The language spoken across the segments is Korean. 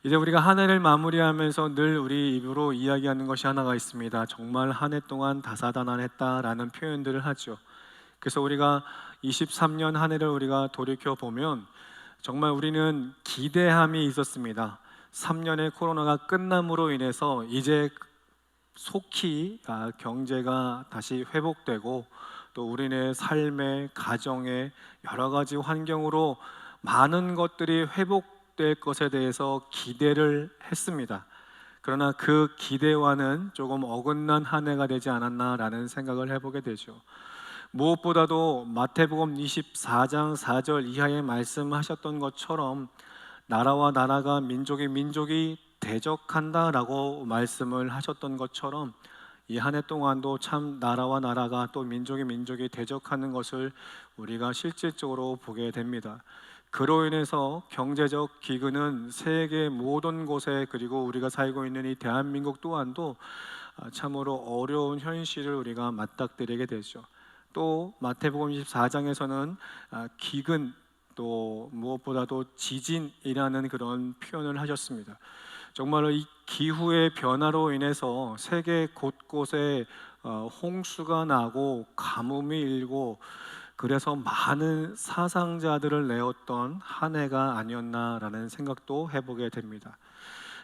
이제 우리가 한 해를 마무리하면서 늘 우리 입으로 이야기하는 것이 하나가 있습니다. 정말 한 해 동안 다사다난했다라는 표현들을 하죠. 그래서 우리가 23년 한 해를 우리가 돌이켜 보면 정말 우리는 기대함이 있었습니다. 3년의 코로나가 끝남으로 인해서 이제 속히 경제가 다시 회복되고 또 우리네 삶의 가정의 여러 가지 환경으로 많은 것들이 회복될 것에 대해서 기대를 했습니다. 그러나 그 기대와는 조금 어긋난 한 해가 되지 않았나라는 생각을 해보게 되죠. 무엇보다도 마태복음 24장 4절 이하에 말씀하셨던 것처럼 나라와 나라가 민족이 대적한다라고 말씀을 하셨던 것처럼 이 한 해 동안도 참 나라와 나라가 또 민족이 대적하는 것을 우리가 실질적으로 보게 됩니다. 그로 인해서 경제적 기근은 세계 모든 곳에, 그리고 우리가 살고 있는 이 대한민국 또한도 참으로 어려운 현실을 우리가 맞닥뜨리게 되죠. 또 마태복음 24장에서는 기근, 또 무엇보다도 지진이라는 그런 표현을 하셨습니다. 정말로 이 기후의 변화로 인해서 세계 곳곳에 홍수가 나고 가뭄이 일고, 그래서 많은 사상자들을 내었던 한 해가 아니었나라는 생각도 해보게 됩니다.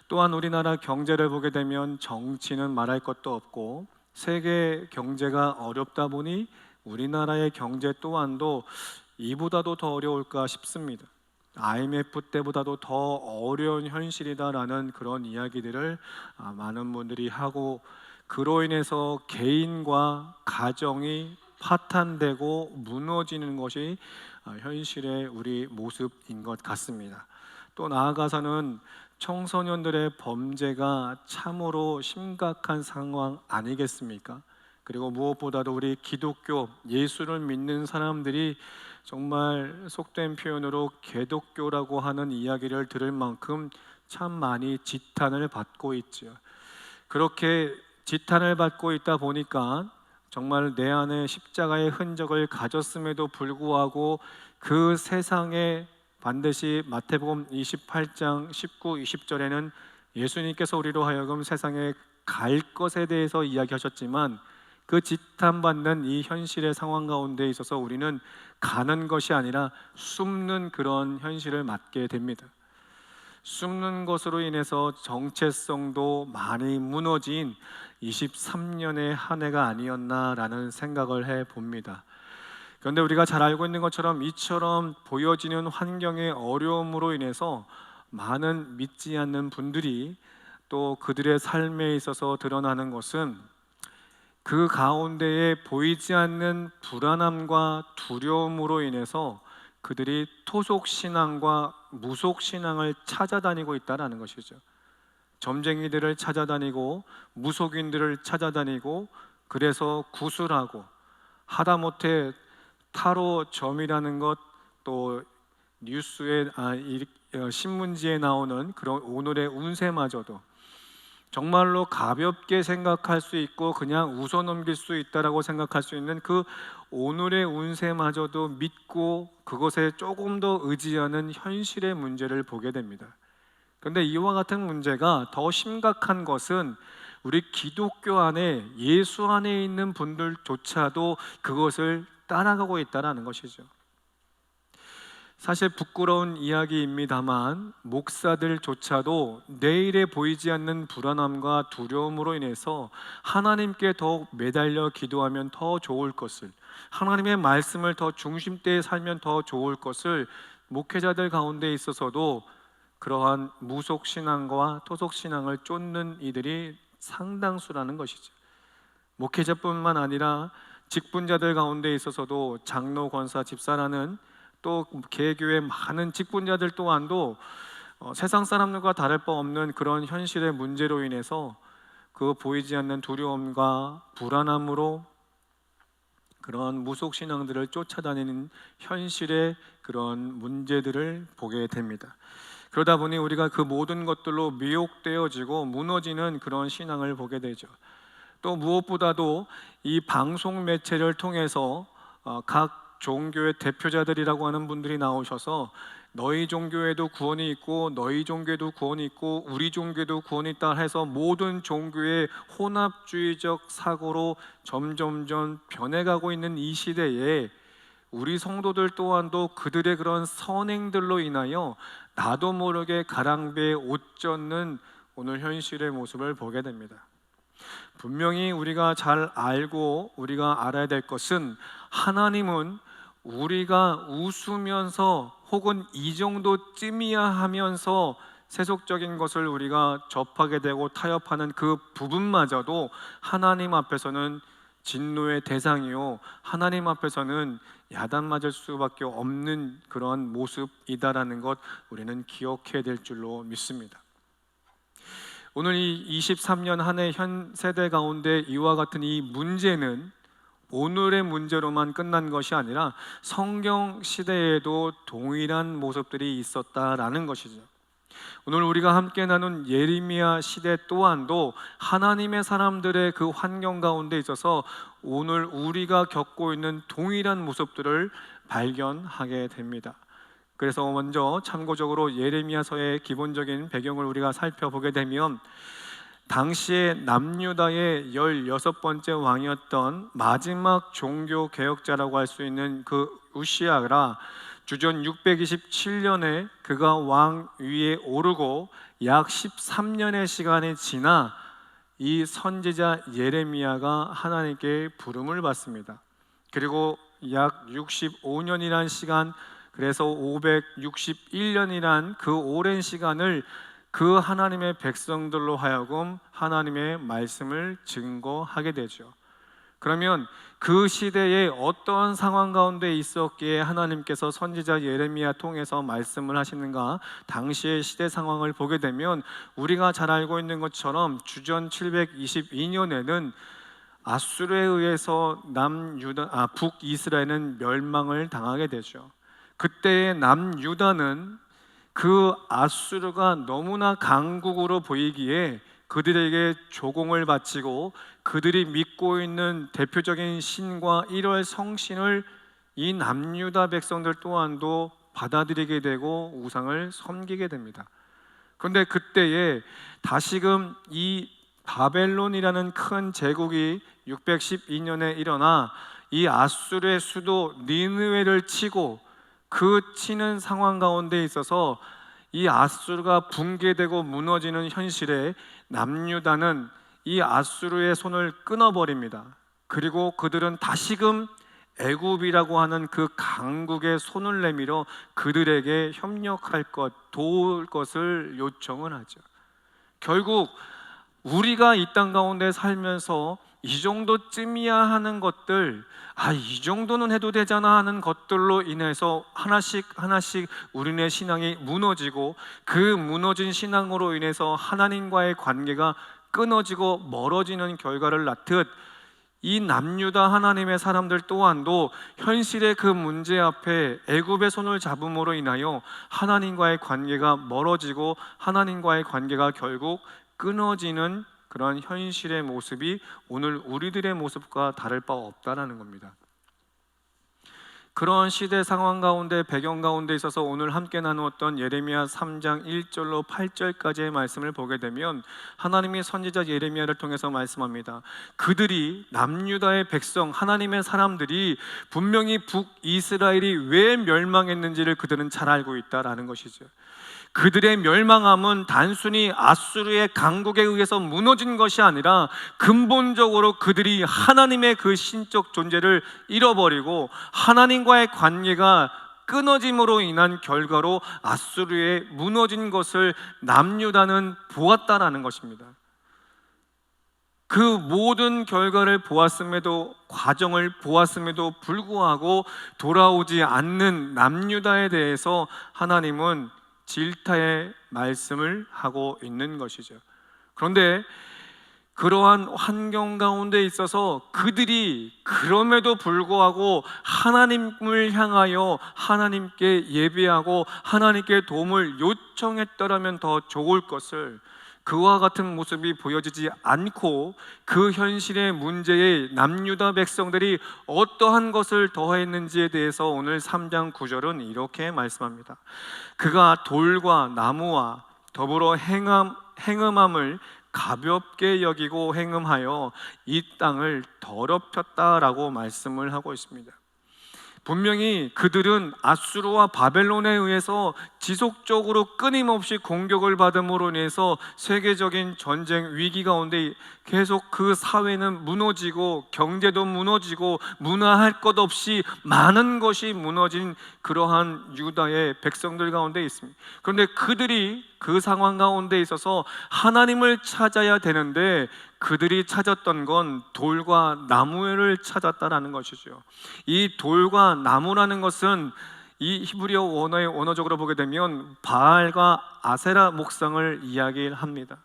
또한 우리나라 경제를 보게 되면 정치는 말할 것도 없고 세계 경제가 어렵다 보니 우리나라의 경제 또한도 이보다도 더 어려울까 싶습니다. IMF 때보다도 더 어려운 현실이다라는 그런 이야기들을 많은 분들이 하고, 그로 인해서 개인과 가정이 파탄되고 무너지는 것이 현실의 우리 모습인 것 같습니다. 또 나아가서는 청소년들의 범죄가 참으로 심각한 상황 아니겠습니까? 그리고 무엇보다도 우리 기독교, 예수를 믿는 사람들이 정말 속된 표현으로 개독교라고 하는 이야기를 들을 만큼 참 많이 지탄을 받고 있죠. 그렇게 지탄을 받고 있다 보니까 정말 내 안에 십자가의 흔적을 가졌음에도 불구하고 그 세상에 반드시 마태복음 28장 19, 20절에는 예수님께서 우리로 하여금 세상에 갈 것에 대해서 이야기하셨지만, 그 지탄받는 이 현실의 상황 가운데 있어서 우리는 가는 것이 아니라 숨는 그런 현실을 맞게 됩니다. 숨는 것으로 인해서 정체성도 많이 무너진 23년의 한 해가 아니었나라는 생각을 해봅니다. 그런데 우리가 잘 알고 있는 것처럼 이처럼 보여지는 환경의 어려움으로 인해서 많은 믿지 않는 분들이 또 그들의 삶에 있어서 드러나는 것은 그 가운데에 보이지 않는 불안함과 두려움으로 인해서 그들이 토속신앙과 무속신앙을 찾아다니고 있다는 것이죠. 점쟁이들을 찾아다니고 무속인들을 찾아다니고, 그래서 구술하고, 하다못해 타로 점이라는 것, 또 뉴스에 신문지에 나오는 그런 오늘의 운세마저도 정말로 가볍게 생각할 수 있고 그냥 웃어넘길 수 있다라고 생각할 수 있는 그 오늘의 운세마저도 믿고 그것에 조금 더 의지하는 현실의 문제를 보게 됩니다. 그런데 이와 같은 문제가 더 심각한 것은 우리 기독교 안에, 예수 안에 있는 분들조차도 그것을 따라가고 있다는 것이죠. 사실 부끄러운 이야기입니다만 목사들조차도 내일에 보이지 않는 불안함과 두려움으로 인해서 하나님께 더 매달려 기도하면 더 좋을 것을, 하나님의 말씀을 더 중심대에 살면 더 좋을 것을 목회자들 가운데 있어서도 그러한 무속신앙과 토속신앙을 쫓는 이들이 상당수라는 것이죠. 목회자뿐만 아니라 직분자들 가운데 있어서도 장로, 권사, 집사라는 또 개교의 많은 직분자들 또한도 세상 사람들과 다를 바 없는 그런 현실의 문제로 인해서 그 보이지 않는 두려움과 불안함으로 그런 무속신앙들을 쫓아다니는 현실의 그런 문제들을 보게 됩니다. 그러다 보니 우리가 그 모든 것들로 미혹되어지고 무너지는 그런 신앙을 보게 되죠. 또 무엇보다도 이 방송 매체를 통해서 각 종교의 대표자들이라고 하는 분들이 나오셔서 너희 종교에도 구원이 있고 너희 종교에도 구원이 있고 우리 종교에도 구원이 있다 해서 모든 종교의 혼합주의적 사고로 점점점 변해가고 있는 이 시대에 우리 성도들 또한도 그들의 그런 선행들로 인하여 나도 모르게 가랑비에 옷 젖는 오늘 현실의 모습을 보게 됩니다. 분명히 우리가 잘 알고 우리가 알아야 될 것은, 하나님은 우리가 웃으면서 혹은 이 정도쯤이야 하면서 세속적인 것을 우리가 접하게 되고 타협하는 그 부분마저도 하나님 앞에서는 진노의 대상이요, 하나님 앞에서는 야단맞을 수밖에 없는 그런 모습이다라는 것 우리는 기억해야 될 줄로 믿습니다. 오늘 이 23년 한 해 현 세대 가운데 이와 같은 이 문제는 오늘의 문제로만 끝난 것이 아니라 성경 시대에도 동일한 모습들이 있었다라는 것이죠. 오늘 우리가 함께 나눈 예레미야 시대 또한도 하나님의 사람들의 그 환경 가운데 있어서 오늘 우리가 겪고 있는 동일한 모습들을 발견하게 됩니다. 그래서 먼저 참고적으로 예레미야서의 기본적인 배경을 우리가 살펴보게 되면, 당시에 남유다의 16번째 왕이었던 마지막 종교 개혁자라고 할 수 있는 그 우시야가 주전 627년에 그가 왕 위에 오르고 약 13년의 시간이 지나 이 선지자 예레미야가 하나님께 부름을 받습니다. 그리고 약 65년이란 시간, 그래서 561년이란 그 오랜 시간을 그 하나님의 백성들로 하여금 하나님의 말씀을 증거하게 되죠. 그러면 그 시대에 어떠한 상황 가운데 있었기에 하나님께서 선지자 예레미야 통해서 말씀을 하시는가? 당시의 시대 상황을 보게 되면 우리가 잘 알고 있는 것처럼 주전 722년에는 아수르에 의해서 북이스라엘은 멸망을 당하게 되죠. 그때의 남유다는 그 아수르가 너무나 강국으로 보이기에 그들에게 조공을 바치고 그들이 믿고 있는 대표적인 신과 일월 성신을 이 남유다 백성들 또한도 받아들이게 되고 우상을 섬기게 됩니다. 그런데 그때에 다시금 이 바벨론이라는 큰 제국이 612년에 일어나 이 아수르의 수도 니느웨를 치고 그 치는 상황 가운데 있어서 이 아수르가 붕괴되고 무너지는 현실에 남유다는 이 아수르의 손을 끊어버립니다. 그리고 그들은 다시금 애굽이라고 하는 그 강국의 손을 내밀어 그들에게 협력할 것, 도울 것을 요청을 하죠. 결국 우리가 이 땅 가운데 살면서 이 정도쯤이야 하는 것들, 이 정도는 해도 되잖아 하는 것들로 인해서 하나씩 우리네 신앙이 무너지고, 그 무너진 신앙으로 인해서 하나님과의 관계가 끊어지고 멀어지는 결과를 낳듯 이 남유다 하나님의 사람들 또한도 현실의 그 문제 앞에 애굽의 손을 잡음으로 인하여 하나님과의 관계가 멀어지고 하나님과의 관계가 결국 끊어지는 그런 현실의 모습이 오늘 우리들의 모습과 다를 바 없다라는 겁니다. 그런 시대 상황 가운데, 배경 가운데 있어서 오늘 함께 나누었던 예레미야 3장 1절로 8절까지의 말씀을 보게 되면 하나님이 선지자 예레미야를 통해서 말씀합니다. 그들이, 남유다의 백성, 하나님의 사람들이 분명히 북이스라엘이 왜 멸망했는지를 그들은 잘 알고 있다라는 것이죠. 그들의 멸망함은 단순히 아수르의 강국에 의해서 무너진 것이 아니라 근본적으로 그들이 하나님의 그 신적 존재를 잃어버리고 하나님과의 관계가 끊어짐으로 인한 결과로 아수르에 무너진 것을 남유다는 보았다라는 것입니다. 그 모든 결과를 보았음에도, 과정을 보았음에도 불구하고 돌아오지 않는 남유다에 대해서 하나님은 질타의 말씀을 하고 있는 것이죠. 그런데 그러한 환경 가운데 있어서 그들이 그럼에도 불구하고 하나님을 향하여 하나님께 예배하고 하나님께 도움을 요청했더라면 더 좋을 것을, 그와 같은 모습이 보여지지 않고 그 현실의 문제에 남유다 백성들이 어떠한 것을 더했는지에 대해서 오늘 3장 9절은 이렇게 말씀합니다. 그가 돌과 나무와 더불어 행음함을 가볍게 여기고 행음하여 이 땅을 더럽혔다라고 말씀을 하고 있습니다. 분명히 그들은 아수르와 바벨론에 의해서 지속적으로 끊임없이 공격을 받음으로 인해서 세계적인 전쟁 위기 가운데 계속 그 사회는 무너지고 경제도 무너지고 문화할 것 없이 많은 것이 무너진 그러한 유다의 백성들 가운데 있습니다. 그런데 그들이 그 상황 가운데 있어서 하나님을 찾아야 되는데 그들이 찾았던 건 돌과 나무를 찾았다라는 것이죠. 이 돌과 나무라는 것은 이 히브리어 원어의 원어적으로 보게 되면 바알과 아세라 목상을 이야기합니다.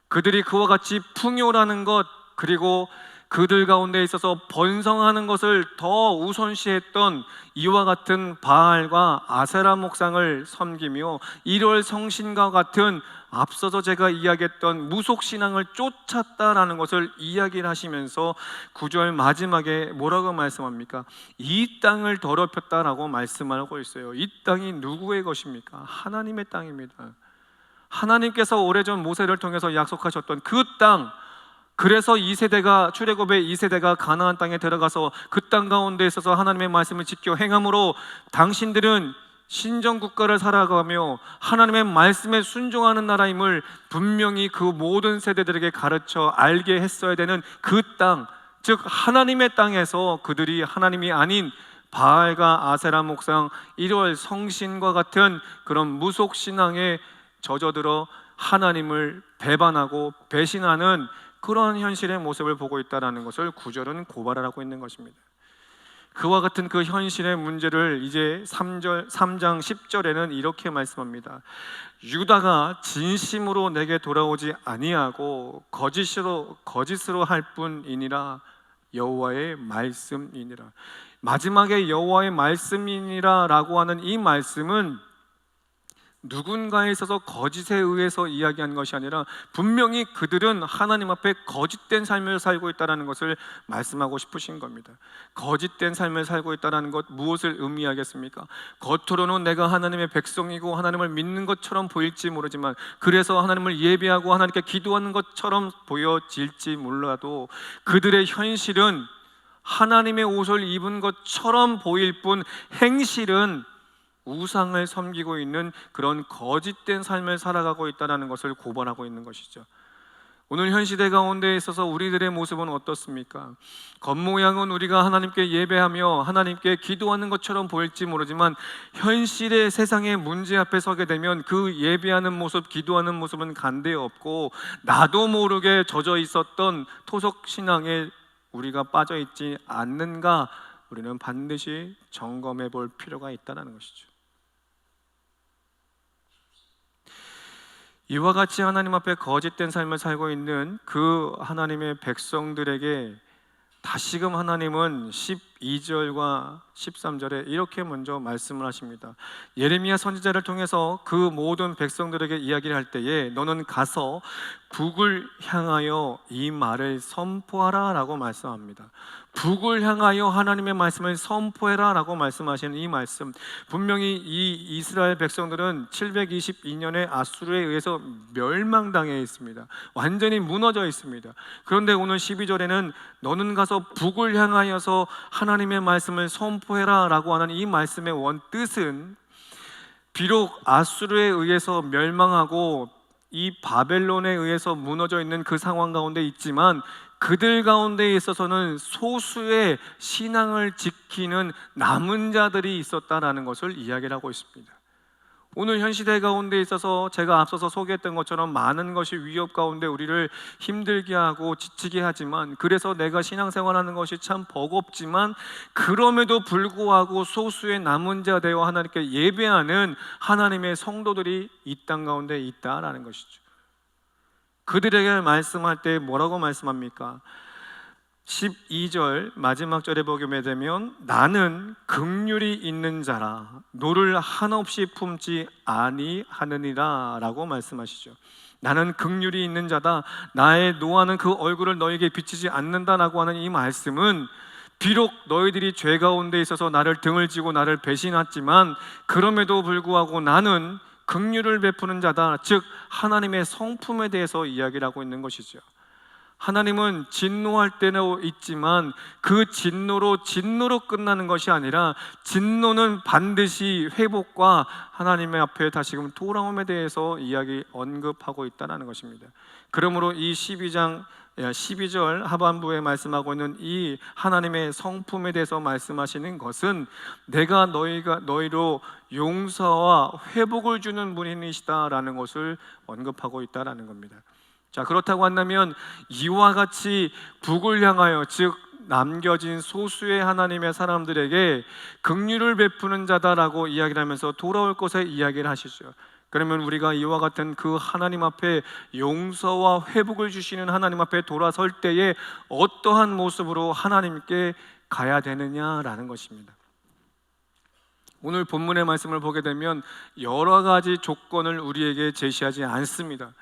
그들이 그와 같이 풍요라는 것, 그리고 그들 가운데 있어서 번성하는 것을 더 우선시했던 이와 같은 바알과 아세라 목상을 섬기며 1월 성신과 같은 앞서서 제가 이야기했던 무속신앙을 쫓았다라는 것을 이야기를 하시면서 9절 마지막에 뭐라고 말씀합니까? 이 땅을 더럽혔다라고 말씀하고 있어요. 이 땅이 누구의 것입니까? 하나님의 땅입니다. 하나님께서 오래전 모세를 통해서 약속하셨던 그 땅, 그래서 2세대가 출애굽의 2세대가 가나안 땅에 들어가서 그 땅 가운데 있어서 하나님의 말씀을 지켜 행함으로 당신들은 신정 국가를 살아가며 하나님의 말씀에 순종하는 나라임을 분명히 그 모든 세대들에게 가르쳐 알게 했어야 되는 그 땅, 즉 하나님의 땅에서 그들이 하나님이 아닌 바알과 아세라 목상 1월 성신과 같은 그런 무속 신앙에 젖어들어 하나님을 배반하고 배신하는 그러한 현실의 모습을 보고 있다는 것을 9절은 고발을 하고 있는 것입니다. 그와 같은 그 현실의 문제를 이제 3장 10절에는 이렇게 말씀합니다. 유다가 진심으로 내게 돌아오지 아니하고 거짓으로 할 뿐이니라. 여호와의 말씀이니라. 마지막에 여호와의 말씀이니라 라고 하는 이 말씀은 누군가에 있어서 거짓에 의해서 이야기한 것이 아니라 분명히 그들은 하나님 앞에 거짓된 삶을 살고 있다는 것을 말씀하고 싶으신 겁니다. 거짓된 삶을 살고 있다는 것, 무엇을 의미하겠습니까? 겉으로는 내가 하나님의 백성이고 하나님을 믿는 것처럼 보일지 모르지만, 그래서 하나님을 예배하고 하나님께 기도하는 것처럼 보여질지 몰라도 그들의 현실은 하나님의 옷을 입은 것처럼 보일 뿐 행실은 우상을 섬기고 있는 그런 거짓된 삶을 살아가고 있다는 것을 고발하고 있는 것이죠. 오늘 현 시대 가운데 있어서 우리들의 모습은 어떻습니까? 겉모양은 우리가 하나님께 예배하며 하나님께 기도하는 것처럼 보일지 모르지만 현실의 세상의 문제 앞에 서게 되면 그 예배하는 모습, 기도하는 모습은 간데 없고 나도 모르게 젖어 있었던 토속 신앙에 우리가 빠져 있지 않는가, 우리는 반드시 점검해 볼 필요가 있다는 것이죠. 이와 같이 하나님 앞에 거짓된 삶을 살고 있는 그 하나님의 백성들에게 다시금 하나님은 12절과 13절에 이렇게 먼저 말씀을 하십니다. 예레미야 선지자를 통해서 그 모든 백성들에게 이야기를 할 때에 너는 가서 북을 향하여 이 말을 선포하라 라고 말씀합니다. 북을 향하여 하나님의 말씀을 선포해라 라고 말씀하시는 이 말씀, 분명히 이 이스라엘 백성들은 722년에 아수르에 의해서 멸망당해 있습니다. 완전히 무너져 있습니다. 그런데 오늘 12절에는 너는 가서 북을 향하여서 하나님의 말씀을 선포해라 라고 하는 이 말씀의 원뜻은, 비록 아수르에 의해서 멸망하고 이 바벨론에 의해서 무너져 있는 그 상황 가운데 있지만 그들 가운데 있어서는 소수의 신앙을 지키는 남은 자들이 있었다라는 것을 이야기를 하고 있습니다. 오늘 현 시대 가운데 있어서 제가 앞서서 소개했던 것처럼 많은 것이 위협 가운데 우리를 힘들게 하고 지치게 하지만, 그래서 내가 신앙생활하는 것이 참 버겁지만 그럼에도 불구하고 소수의 남은 자 되어 하나님께 예배하는 하나님의 성도들이 이 땅 가운데 있다라는 것이죠. 그들에게 말씀할 때 뭐라고 말씀합니까? 12절 마지막 절에 보게 되면 나는 긍휼이 있는 자라 노를 한없이 품지 아니하느니라 라고 말씀하시죠. 나는 긍휼이 있는 자다, 나의 노하는 그 얼굴을 너에게 비치지 않는다라고 하는 이 말씀은 비록 너희들이 죄 가운데 있어서 나를 등을 지고 나를 배신했지만 그럼에도 불구하고 나는 긍휼을 베푸는 자다, 즉 하나님의 성품에 대해서 이야기를 하고 있는 것이죠. 하나님은 진노할 때는 있지만 그 진노로 끝나는 것이 아니라 진노는 반드시 회복과 하나님의 앞에 다시금 돌아옴에 대해서 언급하고 있다는 것입니다. 그러므로 이 12절 하반부에 말씀하고 있는 이 하나님의 성품에 대해서 말씀하시는 것은 내가 너희로 용서와 회복을 주는 분이시다라는 것을 언급하고 있다는 겁니다. 자, 그렇다고 한다면 이와 같이 북을 향하여, 즉 남겨진 소수의 하나님의 사람들에게 긍휼을 베푸는 자다라고 이야기를 하면서 돌아올 것에 이야기를 하시죠. 그러면 우리가 이와 같은 그 하나님 앞에 용서와 회복을 주시는 하나님 앞에 돌아설 때에 어떠한 모습으로 하나님께 가야 되느냐라는 것입니다. 오늘 본문의 말씀을 보게 되면 여러 가지 조건을 우리에게 제시하지 않습니다.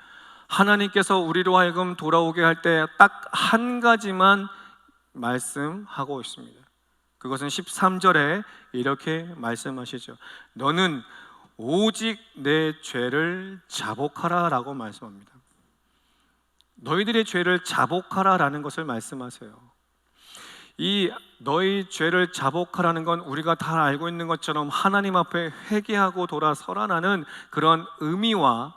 하나님께서 우리로 하여금 돌아오게 할 때 딱 한 가지만 말씀하고 있습니다. 그것은 13절에 이렇게 말씀하시죠. 너는 오직 내 죄를 자복하라 라고 말씀합니다. 너희들의 죄를 자복하라 라는 것을 말씀하세요. 이 너희 죄를 자복하라는 건 우리가 다 알고 있는 것처럼 하나님 앞에 회개하고 돌아서라는 그런 의미와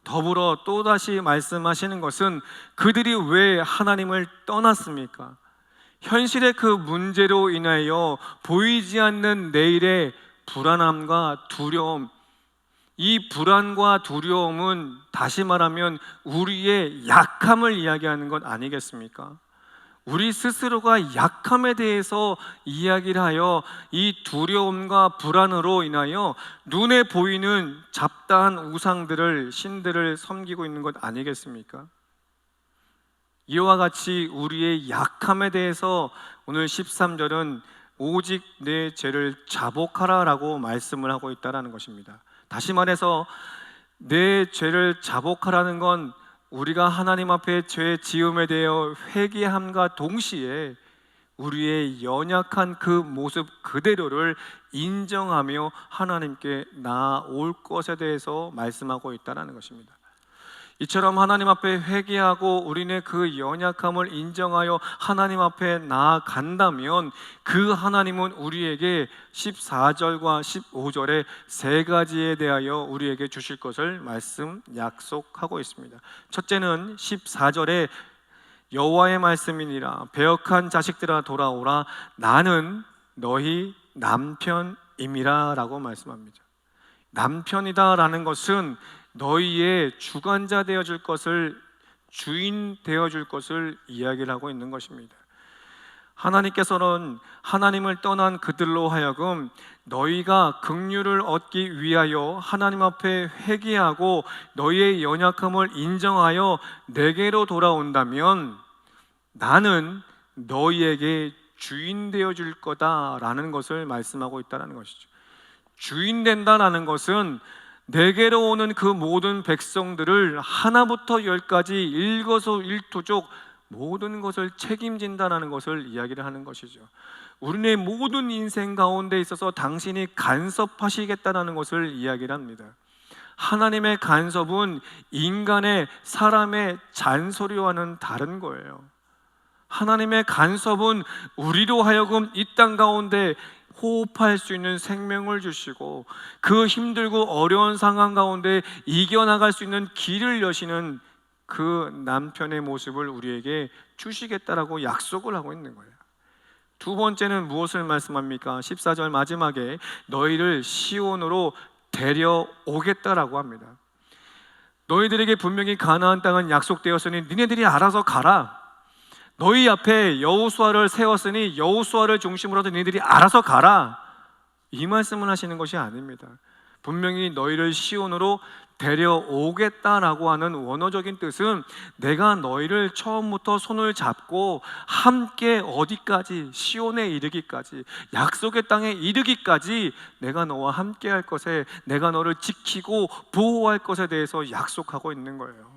더불어 또다시 말씀하시는 것은 그들이 왜 하나님을 떠났습니까? 현실의 그 문제로 인하여 보이지 않는 내일의 불안함과 두려움, 이 불안과 두려움은 다시 말하면 우리의 약함을 이야기하는 것 아니겠습니까? 우리 스스로가 약함에 대해서 이야기를 하여 이 두려움과 불안으로 인하여 눈에 보이는 잡다한 우상들을, 신들을 섬기고 있는 것 아니겠습니까? 이와 같이 우리의 약함에 대해서 오늘 13절은 오직 내 죄를 자복하라 라고 말씀을 하고 있다는 것입니다. 다시 말해서 내 죄를 자복하라는 건 우리가 하나님 앞에 죄 지음에 대하여 회개함과 동시에 우리의 연약한 그 모습 그대로를 인정하며 하나님께 나아올 것에 대해서 말씀하고 있다는 것입니다. 이처럼 하나님 앞에 회개하고 우리의 그 연약함을 인정하여 하나님 앞에 나아간다면 그 하나님은 우리에게 14절과 15절에 세 가지에 대하여 우리에게 주실 것을 약속하고 있습니다. 첫째는 14절에 여호와의 말씀이니라 배역한 자식들아 돌아오라 나는 너희 남편임이라 라고 말씀합니다. 남편이다 라는 것은 너희의 주관자 되어줄 것을, 주인 되어줄 것을 이야기를 하고 있는 것입니다. 하나님께서는 하나님을 떠난 그들로 하여금 너희가 긍휼을 얻기 위하여 하나님 앞에 회개하고 너희의 연약함을 인정하여 내게로 돌아온다면 나는 너희에게 주인 되어줄 거다라는 것을 말씀하고 있다는 것이죠. 주인 된다라는 것은 내게로 오는 그 모든 백성들을 하나부터 열까지 일거수일투족 모든 것을 책임진다는 것을 이야기를 하는 것이죠. 우리의 모든 인생 가운데 있어서 당신이 간섭하시겠다는 것을 이야기를 합니다. 하나님의 간섭은 인간의, 사람의 잔소리와는 다른 거예요. 하나님의 간섭은 우리로 하여금 이 땅 가운데 호흡할 수 있는 생명을 주시고 그 힘들고 어려운 상황 가운데 이겨나갈 수 있는 길을 여시는 그 남편의 모습을 우리에게 주시겠다라고 약속을 하고 있는 거예요. 두 번째는 무엇을 말씀합니까? 14절 마지막에 너희를 시온으로 데려오겠다라고 합니다. 너희들에게 분명히 가나안 땅은 약속되었으니 니네들이 알아서 가라. 너희 앞에 여호수아를 세웠으니 여호수아를 중심으로 해서 너희들이 알아서 가라. 이 말씀을 하시는 것이 아닙니다. 분명히 너희를 시온으로 데려오겠다라고 하는 원어적인 뜻은 내가 너희를 처음부터 손을 잡고 함께 어디까지, 시온에 이르기까지, 약속의 땅에 이르기까지 내가 너와 함께 할 것에, 내가 너를 지키고 보호할 것에 대해서 약속하고 있는 거예요.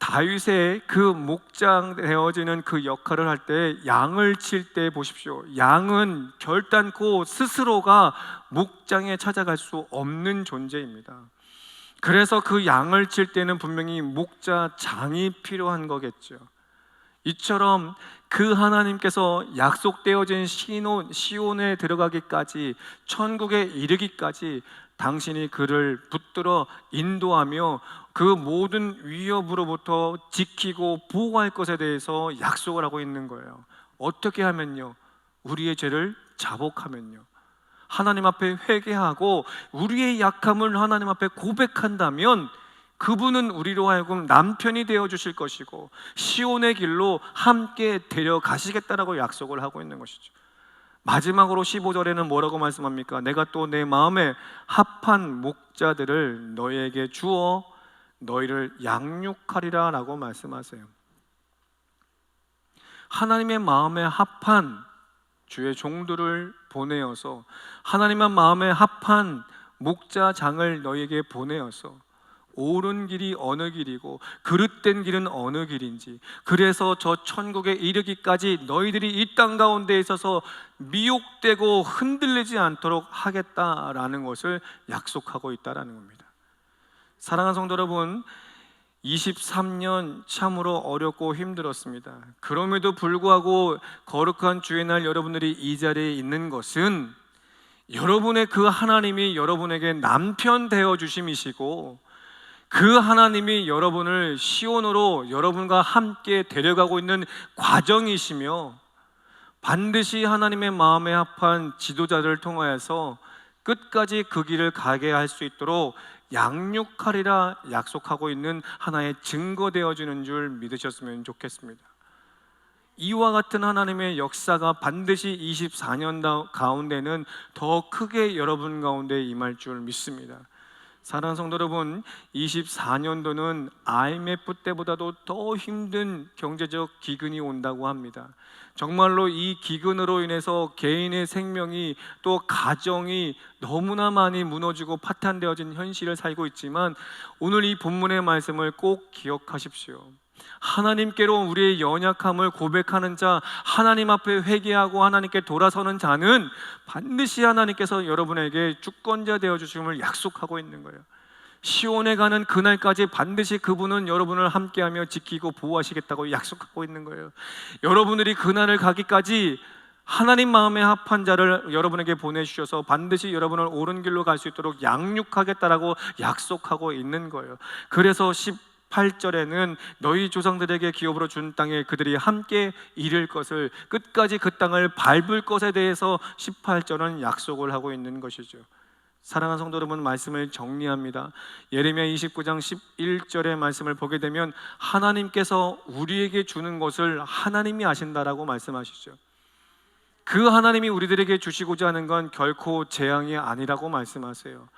다윗의 그 목장 되어지는 그 역할을 할 때, 양을 칠 때 보십시오. 양은 결단코 스스로가 목장에 찾아갈 수 없는 존재입니다. 그래서 그 양을 칠 때는 분명히 목자장이 필요한 거겠죠. 이처럼 그 하나님께서 약속되어진 시온에 들어가기까지, 천국에 이르기까지 당신이 그를 붙들어 인도하며 그 모든 위협으로부터 지키고 보호할 것에 대해서 약속을 하고 있는 거예요. 어떻게 하면요? 우리의 죄를 자복하면요, 하나님 앞에 회개하고 우리의 약함을 하나님 앞에 고백한다면 그분은 우리로 하여금 남편이 되어 주실 것이고 시온의 길로 함께 데려가시겠다라고 약속을 하고 있는 것이죠. 마지막으로 15절에는 뭐라고 말씀합니까? 내가 또 내 마음에 합한 목자들을 너희에게 주어 너희를 양육하리라 라고 말씀하세요. 하나님의 마음에 합한 주의 종들을 보내어서, 하나님의 마음에 합한 목자장을 너희에게 보내어서 옳은 길이 어느 길이고 그릇된 길은 어느 길인지, 그래서 저 천국에 이르기까지 너희들이 이 땅 가운데 있어서 미혹되고 흔들리지 않도록 하겠다라는 것을 약속하고 있다라는 겁니다. 사랑하는 성도 여러분, 23년 참으로 어렵고 힘들었습니다. 그럼에도 불구하고 거룩한 주의 날 여러분들이 이 자리에 있는 것은 여러분의 그 하나님이 여러분에게 남편 되어 주심이시고, 그 하나님이 여러분을 시온으로 여러분과 함께 데려가고 있는 과정이시며, 반드시 하나님의 마음에 합한 지도자를 통하여서 끝까지 그 길을 가게 할 수 있도록 양육하리라 약속하고 있는 하나의 증거되어지는 줄 믿으셨으면 좋겠습니다. 이와 같은 하나님의 역사가 반드시 24년 가운데는 더 크게 여러분 가운데 임할 줄 믿습니다. 사랑하는 성도 여러분, 24년도는 IMF 때보다도 더 힘든 경제적 기근이 온다고 합니다. 정말로 이 기근으로 인해서 개인의 생명이, 또 가정이 너무나 많이 무너지고 파탄되어진 현실을 살고 있지만, 오늘 이 본문의 말씀을 꼭 기억하십시오. 하나님께로 우리의 연약함을 고백하는 자, 하나님 앞에 회개하고 하나님께 돌아서는 자는 반드시 하나님께서 여러분에게 주권자 되어 주심을 약속하고 있는 거예요. 시온에 가는 그날까지 반드시 그분은 여러분을 함께하며 지키고 보호하시겠다고 약속하고 있는 거예요. 여러분들이 그날을 가기까지 하나님 마음에 합한 자를 여러분에게 보내주셔서 반드시 여러분을 옳은 길로 갈 수 있도록 양육하겠다라고 약속하고 있는 거예요. 그래서 18절에는 너희 조상들에게 기업으로 준 땅에 그들이 함께 이를 것을, 끝까지 그 땅을 밟을 것에 대해서 18절은 약속을 하고 있는 것이죠. 사랑하는 성도 여러분, 말씀을 정리합니다. 예레미야 29장 11절의 말씀을 보게 되면 하나님께서 우리에게 주는 것을 하나님이 아신다라고 말씀하시죠. 그 하나님이 우리들에게 주시고자 하는 건 결코 재앙이 아니라고 말씀하세요.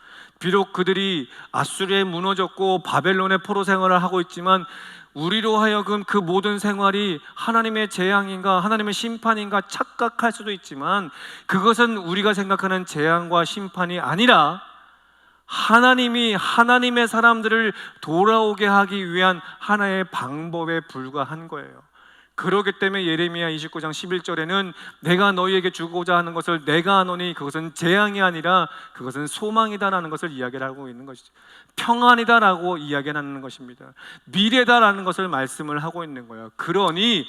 비록 그들이 아수르에 무너졌고 바벨론의 포로 생활을 하고 있지만 우리로 하여금 그 모든 생활이 하나님의 재앙인가 하나님의 심판인가 착각할 수도 있지만, 그것은 우리가 생각하는 재앙과 심판이 아니라 하나님이 하나님의 사람들을 돌아오게 하기 위한 하나의 방법에 불과한 거예요. 그렇기 때문에 예레미야 29장 11절에는 내가 너희에게 주고자 하는 것을 내가 하노니 그것은 재앙이 아니라 그것은 소망이다라는 것을 이야기를 하고 있는 것이죠. 평안이다라고 이야기를 하는 것입니다. 미래다라는 것을 말씀을 하고 있는 거예요. 그러니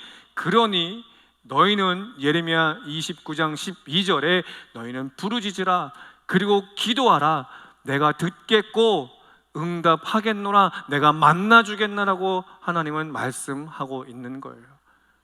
너희는, 예레미야 29장 12절에 너희는 부르짖으라, 그리고 기도하라, 내가 듣겠고 응답하겠노라, 내가 만나주겠노라고 하나님은 말씀하고 있는 거예요.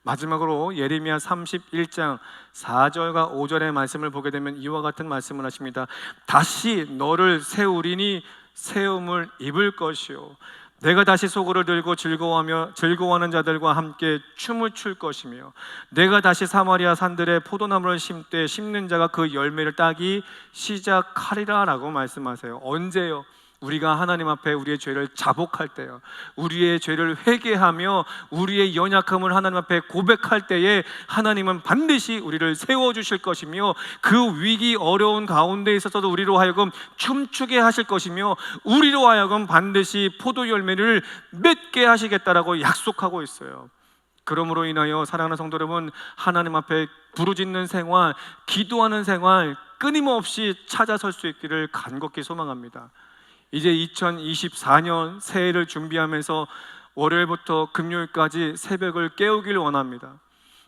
마지막으로 예레미야 31장 4절과 5절의 말씀을 보게 되면 이와 같은 말씀을 하십니다. 다시 너를 세우리니 세움을 입을 것이요, 내가 다시 소고를 들고 즐거워하는 자들과 함께 춤을 출 것이며 내가 다시 사마리아 산들에 포도나무를 심는 자가 그 열매를 따기 시작하리라 라고 말씀하세요. 언제요? 우리가 하나님 앞에 우리의 죄를 자복할 때요, 우리의 죄를 회개하며 우리의 연약함을 하나님 앞에 고백할 때에 하나님은 반드시 우리를 세워주실 것이며 그 위기 어려운 가운데 있어서도 우리로 하여금 춤추게 하실 것이며 우리로 하여금 반드시 포도 열매를 맺게 하시겠다라고 약속하고 있어요. 그러므로 인하여 사랑하는 성도 여러분, 하나님 앞에 부르짖는 생활, 기도하는 생활 끊임없이 찾아설 수 있기를 간곡히 소망합니다. 이제 2024년 새해를 준비하면서 월요일부터 금요일까지 새벽을 깨우기를 원합니다.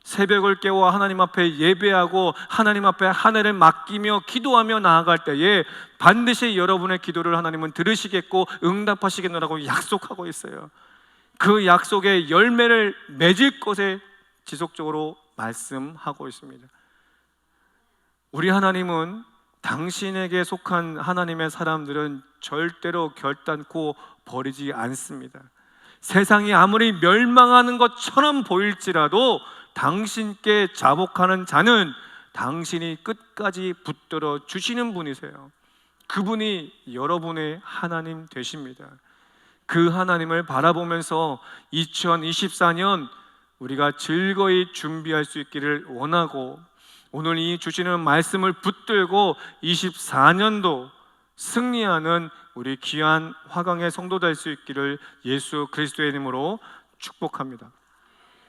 새벽을 깨워 하나님 앞에 예배하고 하나님 앞에 한 해를 맡기며 기도하며 나아갈 때에 반드시 여러분의 기도를 하나님은 들으시겠고 응답하시겠노라고 약속하고 있어요. 그 약속의 열매를 맺을 것에 지속적으로 말씀하고 있습니다. 우리 하나님은 당신에게 속한 하나님의 사람들은 절대로 결단코 버리지 않습니다. 세상이 아무리 멸망하는 것처럼 보일지라도 당신께 자복하는 자는 당신이 끝까지 붙들어 주시는 분이세요. 그분이 여러분의 하나님 되십니다. 그 하나님을 바라보면서 2024년 우리가 즐거이 준비할 수 있기를 원하고, 오늘 이 주시는 말씀을 붙들고 24년도 승리하는 우리 귀한 화강의 성도 될 수 있기를 예수 그리스도의 이름으로 축복합니다.